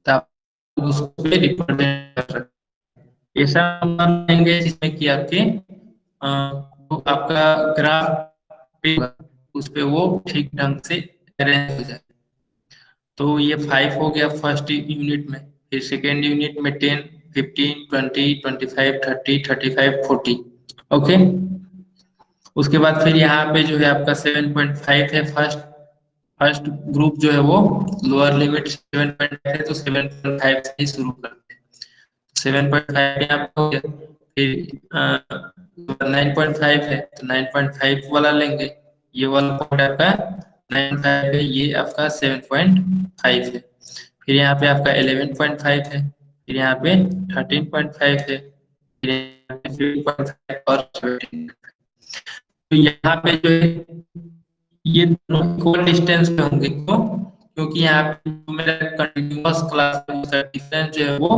तो आप उसको रिप्रेजेंट कर सकते हैं। ऐसा मान लेंगे जिसमें कि आपके तो आपका ग्राफ उस पे वो ठीक ढंग से अरेंज हो जाए। तो ये 5 हो गया फर्स्ट यूनिट में। फिर सेकेंड यूनिट में 10, 15, 20, 25, 30, 35, 40। ओके, उसके बाद फिर यहाँ पे जो है आपका 7.5 है। फर्स्ट फर्स्ट ग्रुप जो है वो लोअर लिमिट 7.5 है, तो 7.5 से ही शुरू करते हैं। 7.5 यहाँ पे हो गया। फिर 9.5 है तो 9.5 वाला लेंगे। ये वाला पॉइंट आपका 9.5 है, ये आपका 7.5 है। फिर यहाँ पे आपका 11.5 है, फिर यहाँ पे 13.5 है, फिर यहाँ पे 15.5 और 17। तो यहाँ पे जो है ये दोनों इक्वल डिस्टेंस पे होंगे। क्यों? क्योंकि यहाँ पे जो मेरा कंटिन्यूअस क्लास का डिस्टेंस जो है वो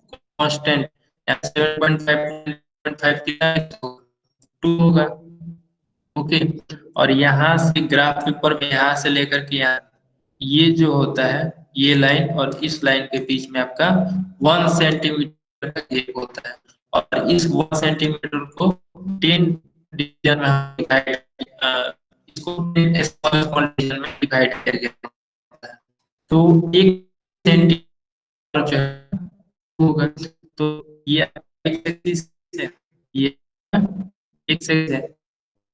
कांस्टेंट, यहाँ 7.5 कितना है, 2 होगा। ओके, और यहाँ से ग्राफ पेपर में यहाँ से लेकर के यहाँ ये जो होता है, ये लाइन और इस लाइन के बीच में आपका 1 सेंटीमीटर का गैप होता है। और इस 1 सेंटीमीटर को 10 डिवीजन में हम डिवाइड, इसको 10 स्मॉल स्मॉल डिवीजन में डिवाइड किया गया होता है। तो 1 सेंटीमीटर जो है होगा। तो ये एक एक्सिस है, ये एक एक्सिस है,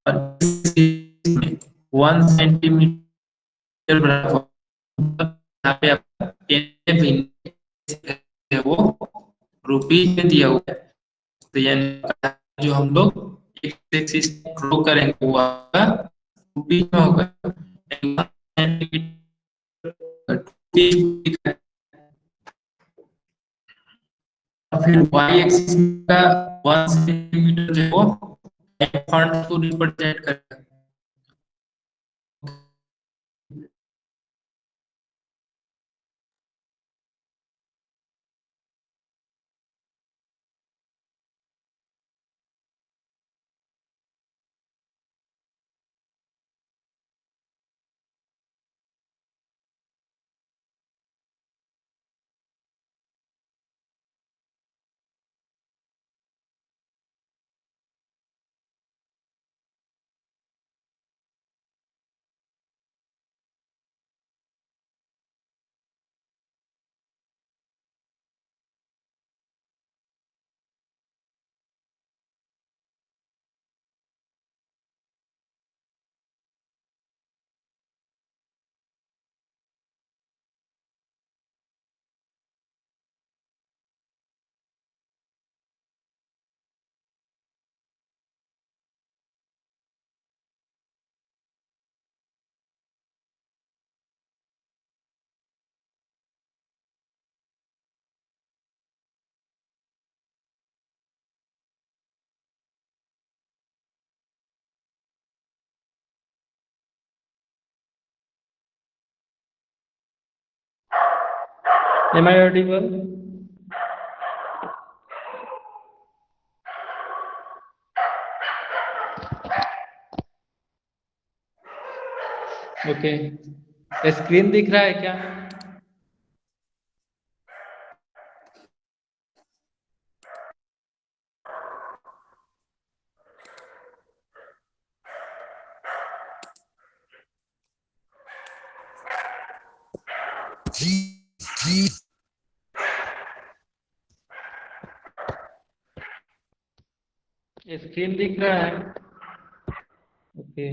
और इसमें 1 सेंटीमीटर बराबर यहाँ पे आपका है वो रुपीज में दिया हुआ है। तो यानी जो हम लोग एक एक्सिस ड्रॉ करेंगे वो आपका रुपीज में होगा। फिर वाई एक्सिस का 1 सेंटीमीटर जो है वो फंड को रिप्रेजेंट करेगा। Am I audible? Okay, screen दिख रहा है क्या? स्क्रीन दिख रहा है? ओके।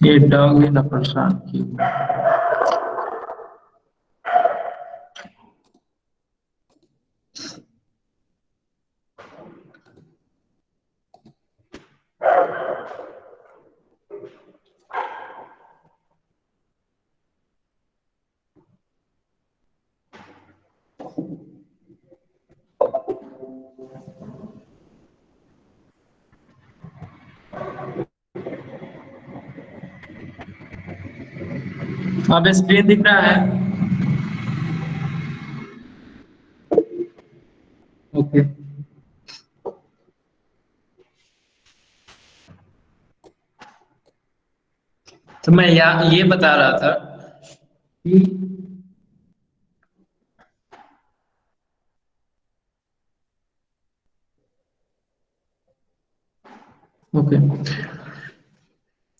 ये डॉग ने ना परेशान किया। अब स्क्रीन दिख रहा है? ओके। तो मैं ये बता रहा था कि ओके,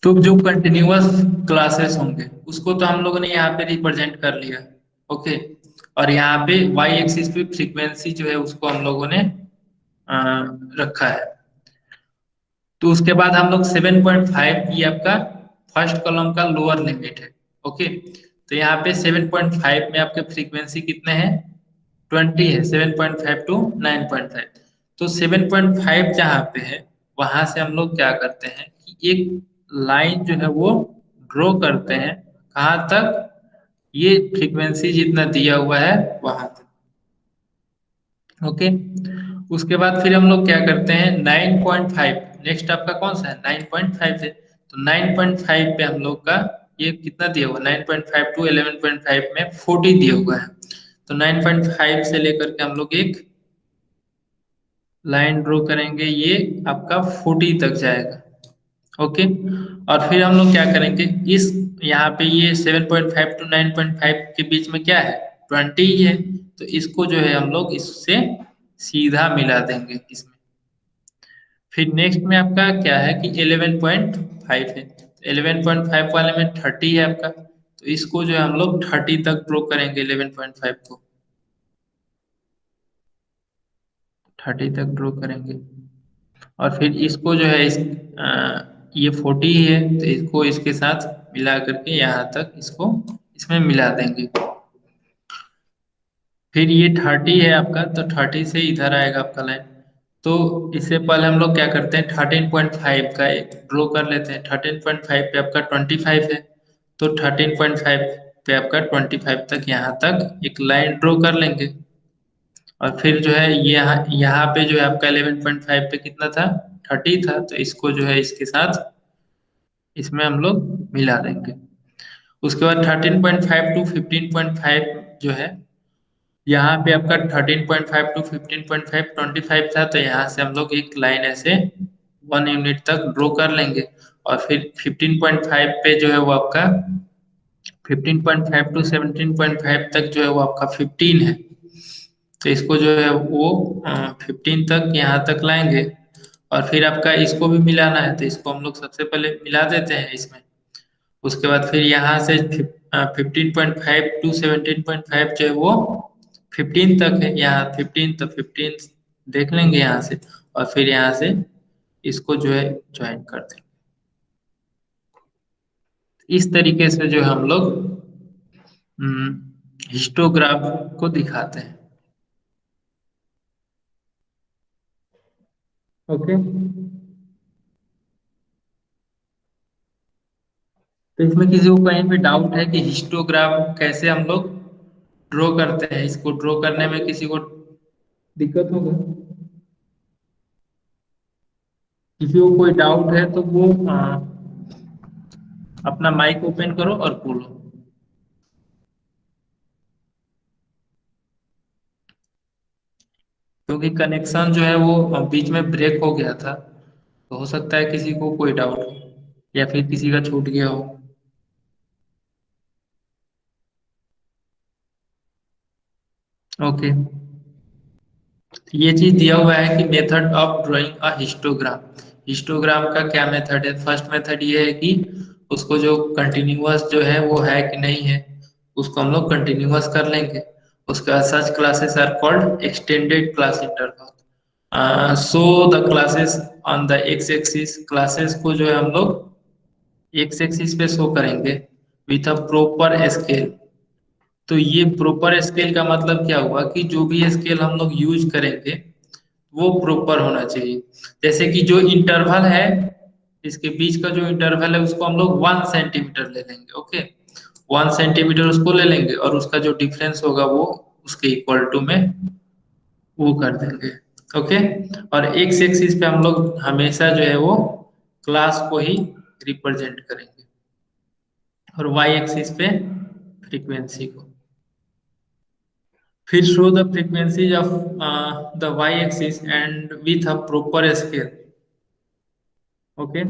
तो जो कंटिन्यूअस क्लासेस होंगे उसको तो हम लोगों ने यहाँ पे रिप्रेजेंट कर लिया। ओके, और यहाँ पे वाई एक्सिस पे फ्रीक्वेंसी जो है उसको हम लोगों ने अ, रखा है। तो उसके बाद हम लोग 7.5 ये आपका फर्स्ट कॉलम का लोअर लिमिट है। ओके, तो यहाँ पे 7.5 में आपके फ्रीक्वेंसी कितने हैं? 20 है। 7.5 टू 9.5। तो 7.5 जहाँ पे है वहां से हम लोग क्या करते हैं कि एक लाइन जो है वो ड्रॉ करते हैं। कहाँ तक? ये फ्रीक्वेंसी जितना दिया हुआ है वहां तक। ओके, उसके बाद फिर हम लोग क्या करते हैं 9.5, नेक्स्ट आपका कौन सा है? 9.5 है। तो 9.5 पे हम लोग का ये कितना दिया हुआ है? 9.5 टू 11.5 में 40 दिया हुआ है। तो 9.5 से लेकर के हम लोग एक लाइन ड्रॉ करेंगे, ये आपका 40 तक जाएगा। ओके, और फिर हम लोग क्या करेंगे, इस यहाँ पे ये 7.5 टू 9.5 के बीच में क्या है? 20 ही है। तो इसको जो है हम लोग इससे सीधा मिला देंगे इसमें। फिर नेक्स्ट में आपका क्या है कि 11.5 है। 11.5 वाले में 30 है आपका। तो इसको जो है हम लोग 30 तक ड्रॉ करेंगे 11.5 को। 30 तक ड्रॉ करेंगे और फिर इसको जो है ये 40 है तो इसको इसके साथ मिला करके यहाँ तक इसको इसमें मिला देंगे। फिर ये 30 है आपका, तो 30 से इधर आएगा आपका लाइन। तो इससे पहले हम लोग क्या करते हैं 13.5 का एक ड्रॉ कर लेते हैं। 13.5 पे आपका 25 है। तो 13.5 पे आपका 25 तक यहाँ तक एक लाइन ड्रॉ कर लेंगे। और फिर जो है ये यहाँ पे जो है आपका 11.5 पे कितना था? 30 था। तो इसको जो है इसके साथ इसमें हम लोग मिला देंगे। उसके बाद 13.5 टू 15.5 जो है, यहाँ पे आपका 13.5 टू 15.5 25 था, तो यहाँ से हम लोग एक लाइन ऐसे 1 यूनिट तक ड्रॉ कर लेंगे। और फिर 15.5 पे जो है वो आपका 15.5 टू 17.5 तक जो है वो आपका 15 है। तो इसको जो है वो 15 तक यहाँ तक लाएंगे। और फिर आपका इसको भी मिलाना है, तो इसको हम लोग सबसे पहले मिला देते हैं इसमें। उसके बाद फिर यहाँ से 15.5 टू 17.5 जो है वो 15 तक है, यहाँ 15 तो 15 देख लेंगे यहाँ से। और फिर यहाँ से इसको जो है ज्वाइन कर देंगे। इस तरीके से जो हम लोग हिस्टोग्राफ को दिखाते हैं। ओके। तो इसमें किसी को कहीं भी डाउट है कि हिस्टोग्राफ कैसे हम लोग ड्रॉ करते हैं, इसको ड्रॉ करने में किसी को दिक्कत होगा? किसी को कोई डाउट है तो वो अपना माइक ओपन करो और बोलो। क्योंकि कनेक्शन जो है वो बीच में ब्रेक हो गया था, तो हो सकता है किसी को कोई डाउट हो या फिर किसी का छूट गया हो। ओके। ये चीज दिया हुआ है कि method of drawing a histogram. Histogram का क्या मेथड है? फर्स्ट मेथड ये है कि उसको जो कंटिन्यूअस जो है वो है कि नहीं है, उसको हम लोग कंटिन्यूअस कर लेंगे। उसके बाद such classes are called extended class interval. So the classes on the x axis, classes को जो है हम लोग एक्स एक्सिस पे शो करेंगे विथ अ प्रॉपर स्केल। तो ये प्रॉपर स्केल का मतलब क्या हुआ कि जो भी स्केल हम लोग यूज करेंगे वो प्रॉपर होना चाहिए। जैसे कि जो इंटरवल है, इसके बीच का जो इंटरवल है उसको हम लोग 1 सेंटीमीटर ले लेंगे। ओके, 1 सेंटीमीटर उसको ले लेंगे और उसका जो डिफरेंस होगा वो उसके इक्वल टू में वो कर देंगे। ओके। और एक्स एक्सिस पे हम लोग हमेशा जो है वो क्लास को ही रिप्रेजेंट करेंगे, और वाई एक्सिस पे फ्रीक्वेंसी को। फिर show the frequencies of the Y axis and with a proper scale. Okay.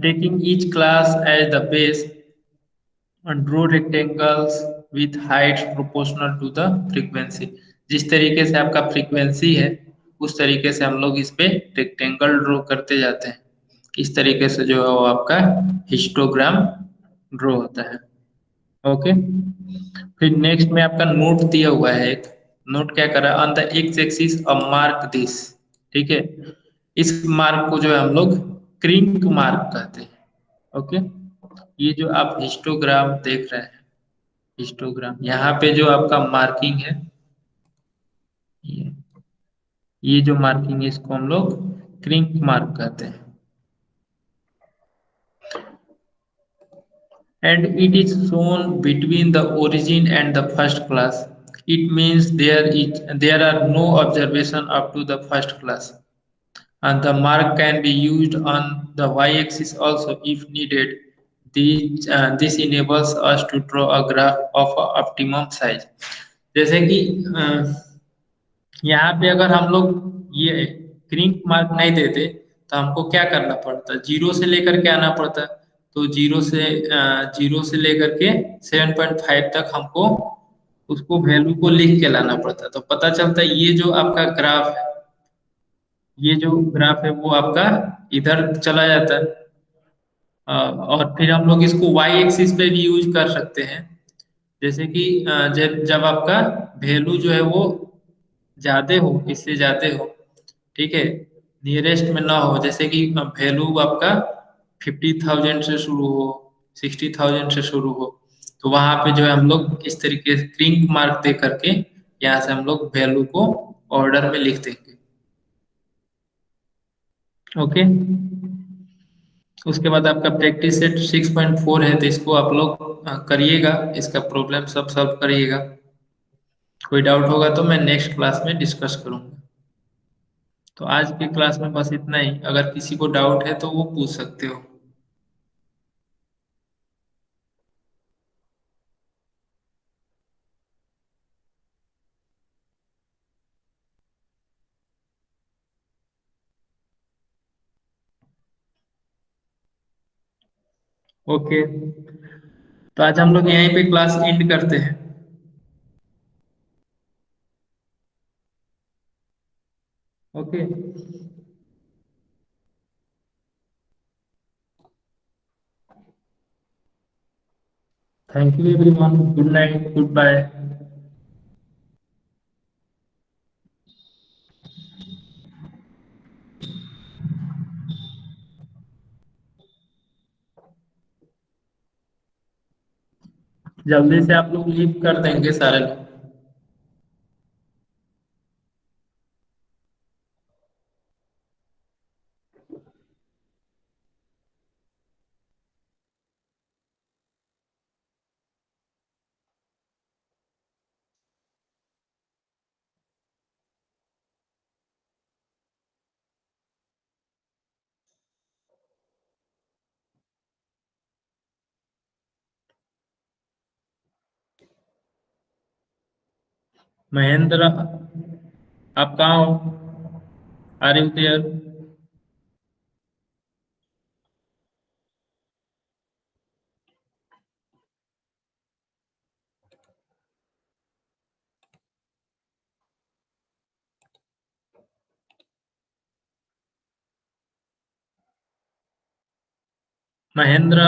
Taking each class as the base and draw rectangles with heights proportional to the frequency। जिस तरीके से आपका frequency है उस तरीके से हम लोग इस पे रेक्टेंगल ड्रॉ करते जाते हैं। इस तरीके से जो है वो आपका हिस्टोग्राम ड्रॉ होता है। ओके। फिर नेक्स्ट में आपका नोट दिया हुआ है एक। नोट क्या करा? On the x axis a mark this. ठीक है। इस मार्क को जो है हम लोग क्रिंक मार्क कहते हैं। ओके। ये जो आप हिस्टोग्राम देख रहे हैं, हिस्टोग्राम यहाँ पे जो आपका मार्किंग है, ये ये जो मार्किंग है इसको हम लोग क्रिंक मार्क कहते हैं। And it is shown between the origin and the first class. It means there are no observation up to the first class. And the mark can be used on the y-axis also if needed. This enables us to draw a graph of optimum size. जैसे कि यहाँ पे अगर हम लोग ये Crick mark नहीं देते तो हमको क्या करना पड़ता? जीरो से लेकर के आना पड़ता। तो जीरो से लेकर के 7.5 तक हमको उसको वैल्यू को लिख के लाना पड़ता। तो पता चलता है ये जो आपका ग्राफ है, ये जो ग्राफ है वो आपका इधर चला जाता है। और फिर हम लोग इसको वाई एक्सिस पे भी यूज कर सकते हैं। जैसे कि जब आपका वैल्यू जो है वो ज्यादा हो, इससे ज्यादा हो, ठीक है, नियरेस्ट में ना हो, जैसे कि वैल्यू आपका 50,000 से शुरू हो, 60,000 से शुरू हो, तो वहां पे जो है हम लोग इस तरीके से क्रिंक मार्क दे करके यहाँ से हम लोग वैल्यू को ऑर्डर में लिख देंगे। ओके। उसके बाद आपका प्रैक्टिस सेट 6.4 है, तो इसको आप लोग करिएगा, इसका प्रॉब्लम सब सॉल्व करिएगा। कोई डाउट होगा तो मैं नेक्स्ट क्लास में डिस्कस करूंगा। तो आज की क्लास में बस इतना ही। अगर किसी को डाउट है तो वो पूछ सकते हो। ओके, तो आज हम लोग यहीं पे क्लास एंड करते हैं। Okay, thank you everyone, good night, goodbye. जल्दी से आप लोग लीव कर देंगे सारे लोग। महेंद्र, आप कहाँ हो? Are you there? महेंद्र।